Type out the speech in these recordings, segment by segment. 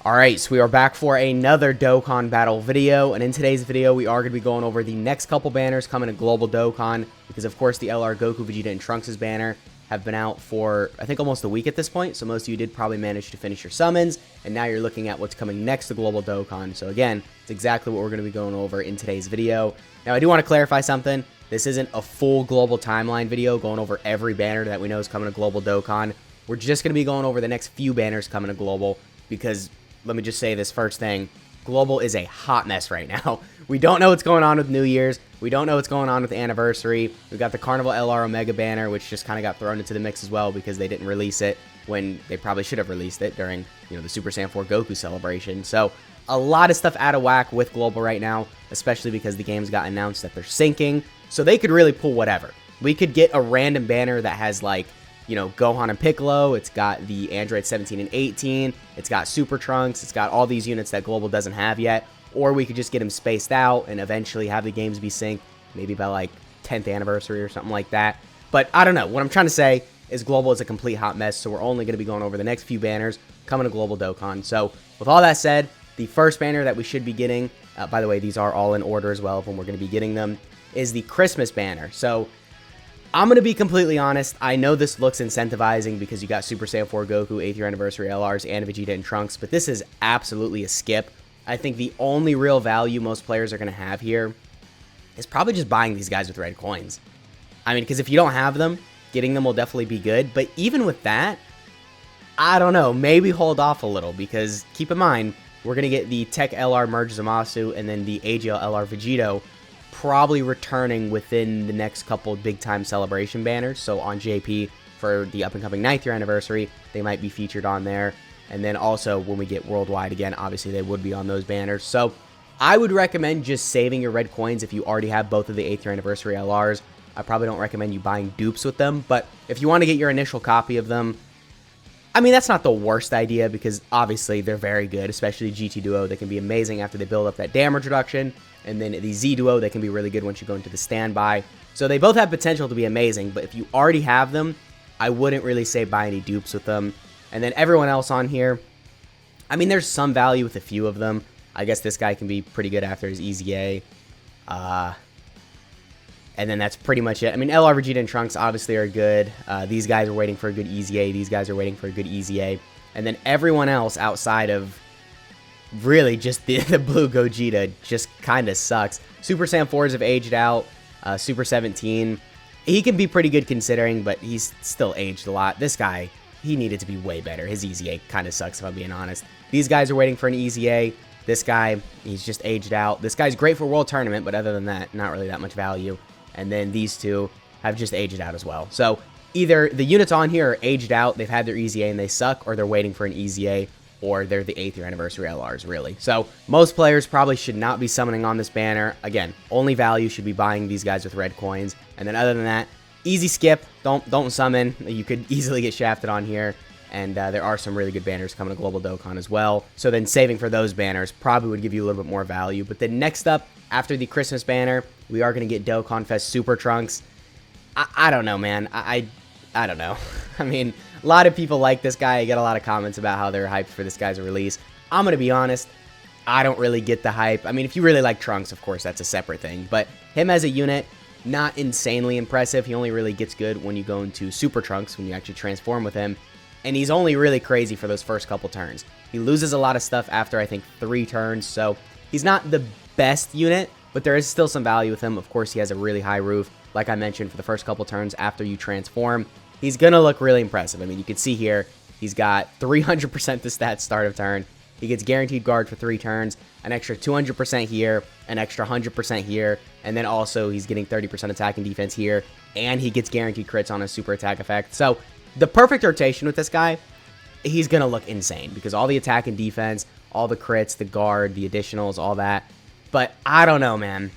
Alright, so we are back for another Dokkan battle video, and in today's video we are going to be going over the next couple banners coming to Global Dokkan, because of course the LR Goku, Vegeta, and Trunks' banner have been out for, I think, almost a week at this point, so most of you did probably manage to finish your summons, and now you're looking at what's coming next to Global Dokkan. So again, it's exactly what we're going to be going over in today's video. Now I do want to clarify something. This isn't a full global timeline video going over every banner that we know is coming to Global Dokkan. We're just going to be going over the next few banners coming to Global, because let me just say this first thing. Global is a hot mess right now. We don't know what's going on with New Year's. We don't know what's going on with Anniversary. We've got the Carnival LR Omega banner, which just kind of got thrown into the mix as well because they didn't release it when they probably should have released it during, the Super Saiyan 4 Goku celebration. So a lot of stuff out of whack with Global right now, especially because the games got announced that they're syncing. So they could really pull whatever. We could get a random banner that has like, Gohan and Piccolo. It's got the Android 17 and 18. It's got Super Trunks. It's got all these units that Global doesn't have yet. Or we could just get them spaced out and eventually have the games be synced, maybe by like 10th anniversary or something like that. But I don't know. What I'm trying to say is Global is a complete hot mess, so we're only going to be going over the next few banners coming to Global Dokkan. So with all that said, the first banner that we should be getting, by the way, these are all in order as well of when we're going to be getting them, is the Christmas banner. So I'm going to be completely honest. I know this looks incentivizing because you got Super Saiyan 4 Goku, 8th year anniversary LRs, and Vegeta and Trunks, but this is absolutely a skip. I think the only real value most players are going to have here is probably just buying these guys with red coins. I mean, because if you don't have them, getting them will definitely be good, but even with that, I don't know, maybe hold off a little, because keep in mind, we're going to get the Tech LR Merge Zamasu and then the AGL LR Vegito probably returning within the next couple big-time celebration banners. So on JP for the up-and-coming 9th year anniversary, they might be featured on there. And then also when we get Worldwide again, obviously they would be on those banners. So I would recommend just saving your red coins if you already have both of the 8th year anniversary LRs. I probably don't recommend you buying dupes with them, but if you want to get your initial copy of them, I mean, that's not the worst idea because obviously they're very good, especially GT Duo. They can be amazing after they build up that damage reduction. And then the Z Duo, they can be really good once you go into the standby. So they both have potential to be amazing, but if you already have them, I wouldn't really say buy any dupes with them. And then everyone else on here, I mean, there's some value with a few of them. I guess this guy can be pretty good after his EZA. And then that's pretty much it. I mean, LR, Vegeta, and Trunks obviously are good. These guys are waiting for a good EZA. These guys are waiting for a good EZA. And then everyone else outside of really just the blue Gogeta just kind of sucks. Super Saiyan 4s have aged out. Super 17, he can be pretty good considering, but he's still aged a lot. This guy, he needed to be way better. His EZA kind of sucks if I'm being honest. These guys are waiting for an EZA. This guy, he's just aged out. This guy's great for World Tournament, but other than that, not really that much value. And then these two have just aged out as well. So either the units on here are aged out, they've had their EZA and they suck, or they're waiting for an EZA, or they're the 8th year anniversary LRs, really. So most players probably should not be summoning on this banner. Again, only value should be buying these guys with red coins. And then other than that, easy skip. Don't summon. You could easily get shafted on here. And there are some really good banners coming to Global Dokkan as well. So then saving for those banners probably would give you a little bit more value. But then next up, after the Christmas banner, we are going to get Dokkan Fest Super Trunks. I don't know, man. I don't know. I mean, a lot of people like this guy. I get a lot of comments about how they're hyped for this guy's release. I'm going to be honest, I don't really get the hype. I mean, if you really like Trunks, of course, that's a separate thing. But him as a unit, not insanely impressive. He only really gets good when you go into Super Trunks, when you actually transform with him. And he's only really crazy for those first couple turns. He loses a lot of stuff after, I think, 3 turns. So he's not the best unit, but there is still some value with him. Of course, he has a really high roof, like I mentioned, for the first couple turns after you transform. He's going to look really impressive. I mean, you can see here, he's got 300% the stats start of turn. He gets guaranteed guard for 3 turns, an extra 200% here, an extra 100% here, and then also he's getting 30% attack and defense here, and he gets guaranteed crits on his super attack effect. So the perfect rotation with this guy, he's going to look insane because all the attack and defense, all the crits, the guard, the additionals, all that. But I don't know, man.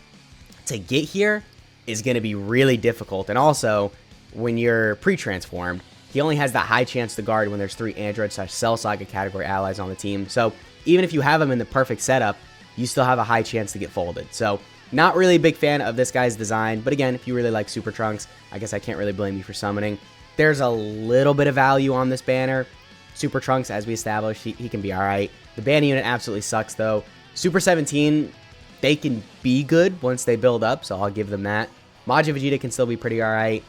To get here is going to be really difficult, and also when you're pre-transformed, he only has that high chance to guard when there's 3 Android/Cell Saga category allies on the team. So even if you have him in the perfect setup, you still have a high chance to get folded. So not really a big fan of this guy's design. But again, if you really like Super Trunks, I guess I can't really blame you for summoning. There's a little bit of value on this banner. Super Trunks, as we established, he can be alright. The banner unit absolutely sucks, though. Super 17, they can be good once they build up, so I'll give them that. Majin Vegeta can still be pretty alright.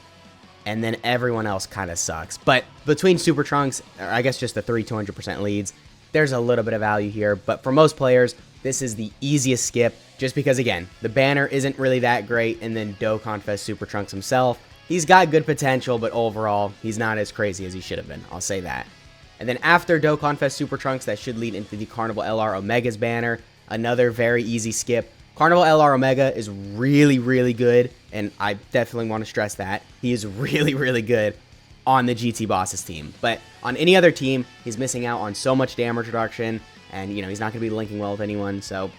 And then everyone else kind of sucks. But between Super Trunks, or I guess just the 3 200% leads, there's a little bit of value here. But for most players, this is the easiest skip, just because, again, the banner isn't really that great, and then Dokkan Fest Super Trunks himself, he's got good potential, but overall, he's not as crazy as he should have been. I'll say that. And then after Dokkan Fest Super Trunks, that should lead into the Carnival LR Omega's banner. Another very easy skip. Carnival LR Omega is really, really good, and I definitely want to stress that. He is really, really good on the GT Bosses team. But on any other team, he's missing out on so much damage reduction, and, you know, he's not going to be linking well with anyone, so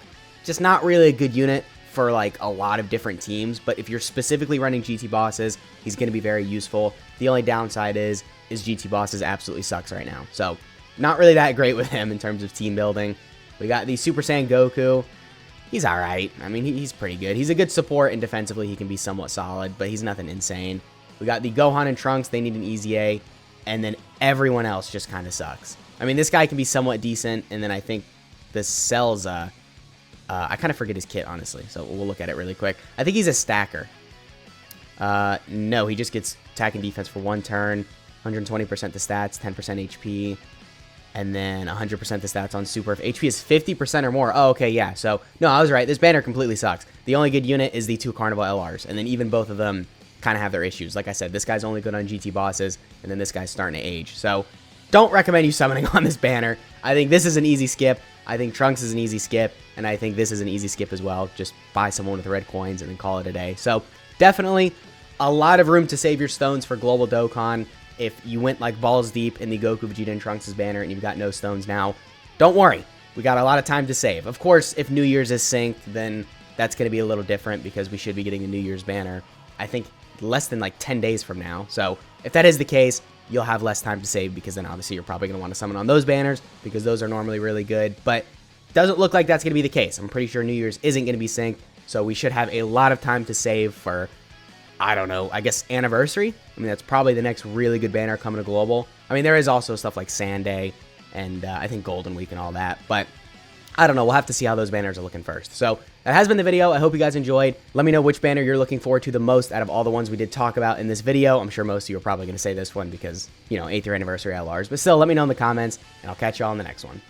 just not really a good unit for, like, a lot of different teams. But if you're specifically running GT Bosses, he's going to be very useful. The only downside is GT Bosses absolutely sucks right now. So, not really that great with him in terms of team building. We got the Super Saiyan Goku. He's alright. I mean, he's pretty good. He's a good support, and defensively he can be somewhat solid, but he's nothing insane. We got the Gohan and Trunks. They need an easy A, and then everyone else just kind of sucks. I mean, this guy can be somewhat decent, and then I think the Celza, I kind of forget his kit, honestly, so we'll look at it really quick. I think he's a stacker. No, he just gets attack and defense for 1 turn, 120% the stats, 10% HP, and then 100% the stats on Super. If HP is 50% or more, oh, okay, yeah, so, no, I was right, this banner completely sucks. The only good unit is the 2 Carnival LRs, and then even both of them kind of have their issues. Like I said, this guy's only good on GT Bosses, and then this guy's starting to age, so don't recommend you summoning on this banner. I think this is an easy skip. I think Trunks is an easy skip, and I think this is an easy skip as well. Just buy someone with red coins and then call it a day. So definitely a lot of room to save your stones for Global Dokkan. If you went like balls deep in the Goku, Vegeta, and Trunks' banner and you've got no stones now, don't worry. We got a lot of time to save. Of course, if New Year's is synced, then that's going to be a little different because we should be getting a New Year's banner, I think, less than like 10 days from now. So if that is the case, you'll have less time to save because then obviously you're probably going to want to summon on those banners because those are normally really good. But doesn't look like that's going to be the case. I'm pretty sure New Year's isn't going to be synced, so we should have a lot of time to save for, I don't know, I guess anniversary. I mean, that's probably the next really good banner coming to Global. I mean, there is also stuff like Sunday and I think Golden Week and all that, but I don't know. We'll have to see how those banners are looking first. So that has been the video. I hope you guys enjoyed. Let me know which banner you're looking forward to the most out of all the ones we did talk about in this video. I'm sure most of you are probably going to say this one because, you know, 8th year anniversary LRs, but still let me know in the comments and I'll catch you all in the next one.